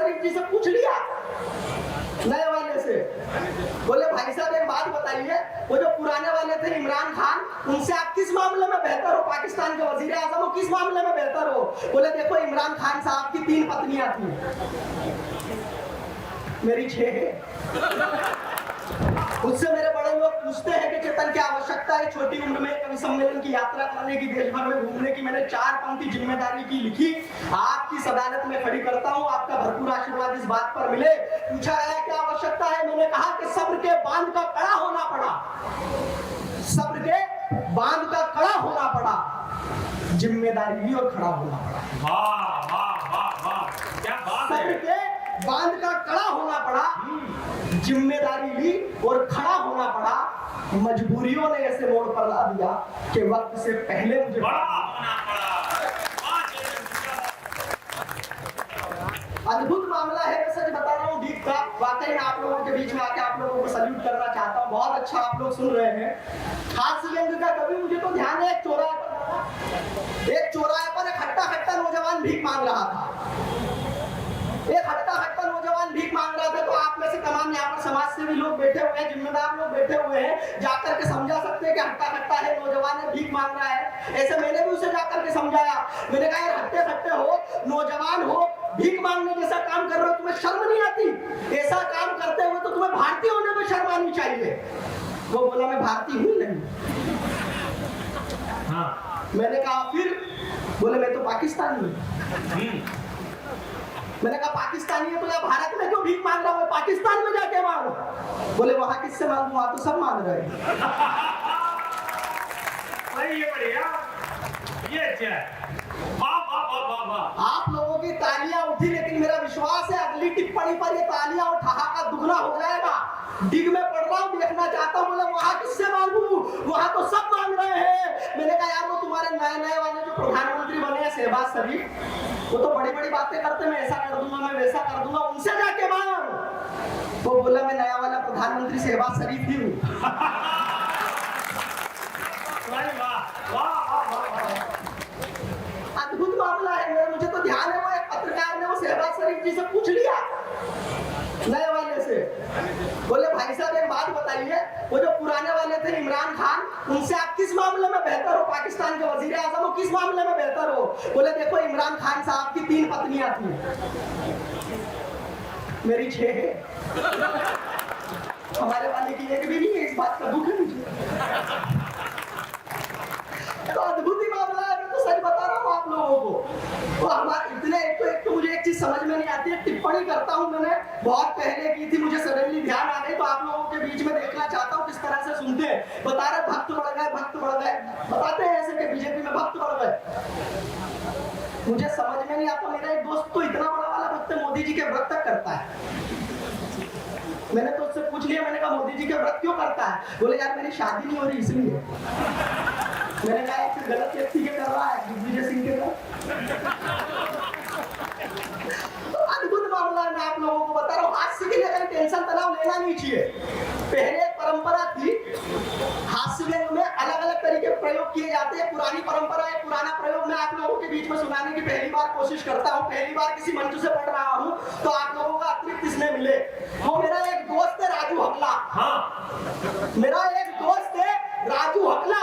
शरीफ जी से पूछ लिया नए वाले से, बोले भाई साहब एक बात बताइए, वो जो पुराने वाले थे इमरान खान, उनसे आप किस मामले में बेहतर हो? पाकिस्तान के वजीर आजम हो, किस मामले में बेहतर हो? बोले देखो इमरान खान साहब की 3 पत्नियां थी, मेरी 6 है। उससे मेरे बड़े लोग पूछते हैं कि चेतन क्या आवश्यकता है छोटी उम्र में कवि सम्मेलन की यात्रा करने की, देश भर में घूमने की? मैंने 4 पंक्ति जिम्मेदारी की लिखी, आपकी सदालत में खड़ी करता हूँ, आपका भरपूर आशीर्वाद इस बात पर मिले। पूछा गया क्या आवश्यकता है, मैंने कहा कि सब्र के बांध का कड़ा होना पड़ा, सब्र के बांध का कड़ा होना पड़ा, जिम्मेदारी भी और खड़ा होना पड़ा। वाह वाह वाह वाह, क्या बात है। सब्र के बांध का कड़ा होना पड़ा, जिम्मेदारी ली और खड़ा होना पड़ा, मजबूरियों ने ऐसे मोड़ पर ला दिया कि वक्त से पहले मुझे बड़ा होना पड़ा। अद्भुत मामला है, मैं सच बता रहा हूँ दीप का, वाकई में आप लोगों के बीच में आके आप लोगों को सल्यूट करना चाहता हूँ, बहुत अच्छा आप लोग सुन रहे हैं। हास्यव्यंग्य का कभी मुझे तो ध्यान है, एक चौराहे पर एक हट्टा हट्टा नौजवान भीख मांग रहा था, एक हट्टा हट्टा नौजवान भीख मांग रहा था। तो आप में से तमाम यहाँ पर समाज सेवी लोग बैठे हुए हैं, जिम्मेदार लोग बैठे हुए हैं, जाकर के समझा सकते हैं कि हट्टा हट्टा है, नौजवान है, भीख मांग रहा है। ऐसे मैंने भी उसे जाकर के समझाया, मैंने कहा यार हट्टे हट्टे हो, नौजवान हो, भीख मांगने जैसा काम कर रहे हो, तुम्हें शर्म नहीं आती? ऐसा काम करते हुए तो तुम्हें भारतीय होने में शर्म आनी चाहिए। वो बोला मैं भारतीय हूँ नहीं। हाँ। मैंने कहा फिर? बोले मैं तो पाकिस्तानी हूँ। मैंने कहा पाकिस्तानी है तो यहाँ भारत में क्यों भीख मांग रहा हूँ, पाकिस्तान में जाके मांगो। बोले वहां किससे मांगू, वहां तो सब मांग रहे हैं। ये बढ़िया, ये अच्छा है। वाह वाह वाह वाह वाह। आप लोगों की तालियां उठी, लेकिन मेरा विश्वास है अगली टिप्पणी पर ये तालियां और ठहाका दुगना हो जाएगा। डिग में पड़ रहा हूँ, देखना चाहता हूँ। बोले वहां किससे मांगू, वहां तो सब मांग रहे हैं। मैंने कहा यार वो तुम्हारे नए नए वाले जो प्रधानमंत्री बने हैं शहबाज शरीफ, वो तो बड़ी बड़ी बातें करते, मैं ऐसा कर दूंगा, मैं वैसा कर दूंगा, उनसे जाके मांग। वो बोला मैं नया वाला प्रधानमंत्री शहबाज शरीफ ही हूँ। अद्भुत मामला है, मुझे तो ध्यान है, वो एक पत्रकार ने वो शहबाज शरीफ जी से पूछ लिया नए वाले से, बोले भाई साहब एक बात बताइए, वो जो पुराने वाले थे इमरान खान, उनसे आप किस मामले में बेहतर हो? पाकिस्तान के वजीर आजम हो, किस मामले में बेहतर हो? बोले देखो इमरान खान साहब की 3 पत्नियां थी, मेरी 6 है। हमारे वाले की एक भी नहीं है, इस बात का दुख है मुझे। तो अद्भुत ही मामला है, मैं तो सच बता रहा हूँ आप लोगों को। तो हमारे इतने एक तो मुझे एक चीज समझ में नहीं आती है, टिप्पणी करता हूँ, मैंने बहुत पहले की थी, मुझे सडनली ध्यान आ गई, तो आप लोगों के बीच में देखना चाहता हूँ किस तरह से सुनते हैं। बता रहे भक्त बढ़ गए, भक्त बढ़ गए, बताते हैं ऐसे कि बीजेपी में भक्त बढ़ गए। मुझे समझ में नहीं आता, मेरा एक दोस्त तो इतना बड़ा वाला भक्त मोदी जी के व्रत तक करता है। मैंने तो उससे पूछ लिया, मैंने कहा मोदी जी के व्रत क्यों करता है? बोले यार मेरी शादी नहीं हो रही इसलिए। मैंने कहा फिर गलत व्यक्ति के कर रहा है, दिग्विजय सिंह के तो अद्भुत मामला है, मैं आप लोगों को बता रहा हूँ। हास्य के लिए कहीं टेंशन तनाव लेना नहीं चाहिए। पहले एक परंपरा थी, हास्य में अलग अलग तरीके प्रयोग किए जाते हैं। पुरानी परंपरा है, पुराना प्रयोग मैं आप लोगों के बीच में सुनाने की पहली बार कोशिश करता हूँ। पहली बार किसी मंच से पढ़ रहा हूँ तो आप लोगों का अतिरिक्त इसमें मिले। वो मेरा एक दोस्त है राजू हकला। हाँ। मेरा एक दोस्त है राजू हकला।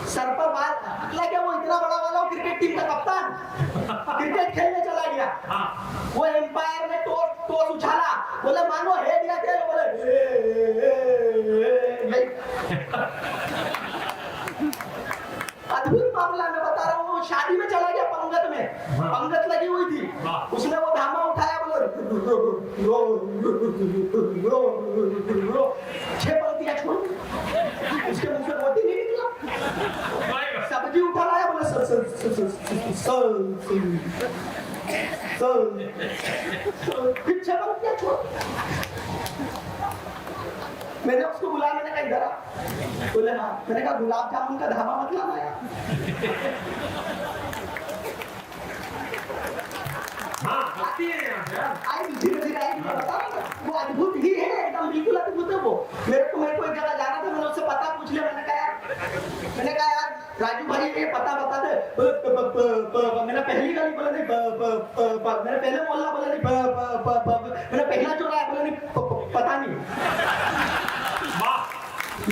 सर पर बाल हकला क्या, वो इतना बड़ा वाला हो, क्रिकेट टीम का कप्तान, क्रिकेट खेलने चला गया। हाँ। वो एम्पायर ने टॉस उछाला, बोले मानो हेड या टेल, बोले अद्भुत मामला मैं बता रहा हूँ। शादी में चला गया, पंगत में पंगत लगी हुई थी, उसने वो धामा उठाया, बोले 6 पंक्तियां छोड़, उसके मुंह से मोती नहीं निकला। सब्जी उठा लाया, बोले फिर 6 पंक्तियां छोड़। मैंने उसको बुलाया, मैंने कहा इधर आ। बोले हाँ। मैंने कहा गुलाब जामुन का धामा मत लाना यार। हाँ, आई धीरे धीरे आई, वो अद्भुत ही है, एकदम बिल्कुल अद्भुत है वो। मेरे को एक जगह जाना था, मैंने उससे पता पूछ लिया। मैंने कहा यार राजू भाई ये पता बता दे। मैंने पहली गली बोला नहीं, मैंने पहले मोहल्ला बोला नहीं, मैंने पहला चोरा है। बोले नहीं पता नहीं। वाह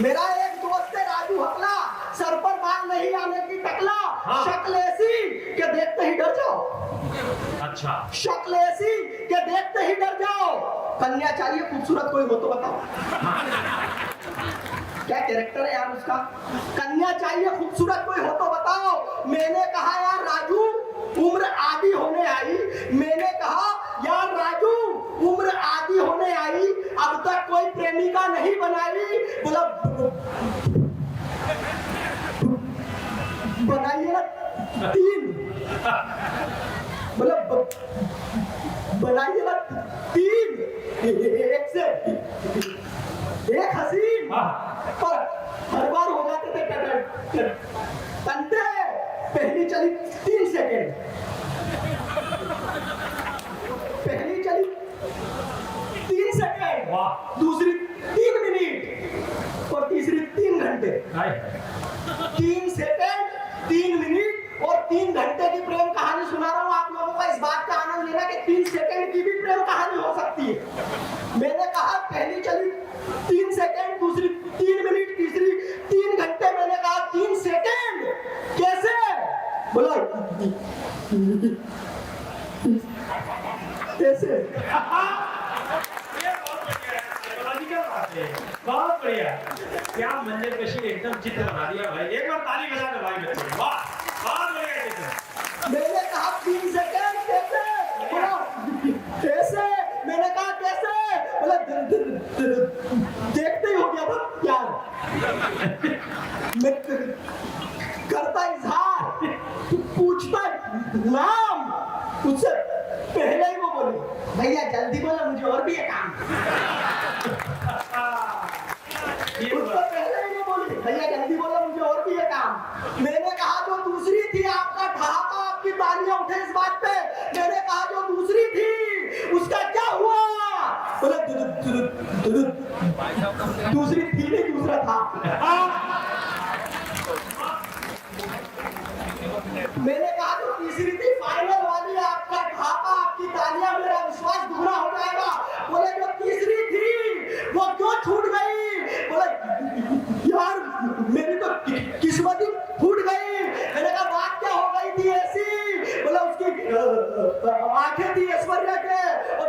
मेरा एक दोस्त है राजू हकला, सर पर बाल नहीं आने की टकला, हाँ। शक्ल ऐसी कि देखते ही डर जाओ, अच्छा शक्ल ऐसी कि देखते ही डर जाओ। कन्या चाहिए खूबसूरत कोई हो तो बताओ। क्या कैरेक्टर है यार उसका। कन्या चाहिए खूबसूरत कोई हो तो बताओ। मैंने कहा यार राजू उम्र आधी होने आई, मैंने कहा यार राजू उम्र आधी होने आई, अब तक कोई प्रेमिका नहीं बनाई। बोला बनाइए ना 3। बोला बनाइए ना 3, एक से एक हसीन। पर हर बार हो जाते थे कंटे। पहली चली 3 सेकेंड, पहली चली 3 सेकेंड, वाह दूसरी 3 मिनट और तीसरी 3 घंटे। 3 सेकेंड, 3 मिनट और 3 घंटे की प्रेम कहानी सुना रहा हूँ आप लोगों को। इस बात का आनंद लेना कि 3 सेकेंड की भी प्रेम कहानी हो सकती है। मैंने कहा पहली चली 3 सेकेंड, दूसरी 3 मिनट, तीसरी 3 घंटे। मैंने कहा 3 सेकेंड कैसे? बोला कैसे? ये बहुत बढ़िया है, साइकोलॉजिकल बात है, बहुत बढ़िया। क्या मंजर कशी एकदम चित्र बना दिया भाई। एक बार ताली बजा दो भाई बच्चे। वाह बहुत बढ़िया चित्र। मैंने कहा 3 सेकेंड कैसे? बोला कैसे? मैंने कहा कैसे? बोला देखते ही हो गया था प्यार। मैं करता इजहार, पूछता नाम, उससे पहले ही वो बोली भैया जल्दी बोला मुझे और भी है काम। उससे पहले ही वो बोली भैया जल्दी बोला मुझे और भी है काम। मैंने कहा जो दूसरी थी आपका ठहाका, आपकी तालियां उठे इस बात पे। मैंने कहा जो दूसरी थी उसका क्या हुआ? बोला दूसरी थी नहीं दूसरा था। मैंने कहा जो तीसरी थी फाइनल वाली, आपका ढाका, आपकी तालियां, मेरा विश्वास दुगना हो जाएगा। बोले जो तीसरी थी वो क्यों छूट गई? बोले यार मेरी तो किस्मत ही फूट गई। मैंने कहा बात क्या हो गई थी ऐसी? बोला उसकी आंखें थी ऐश्वर्या के और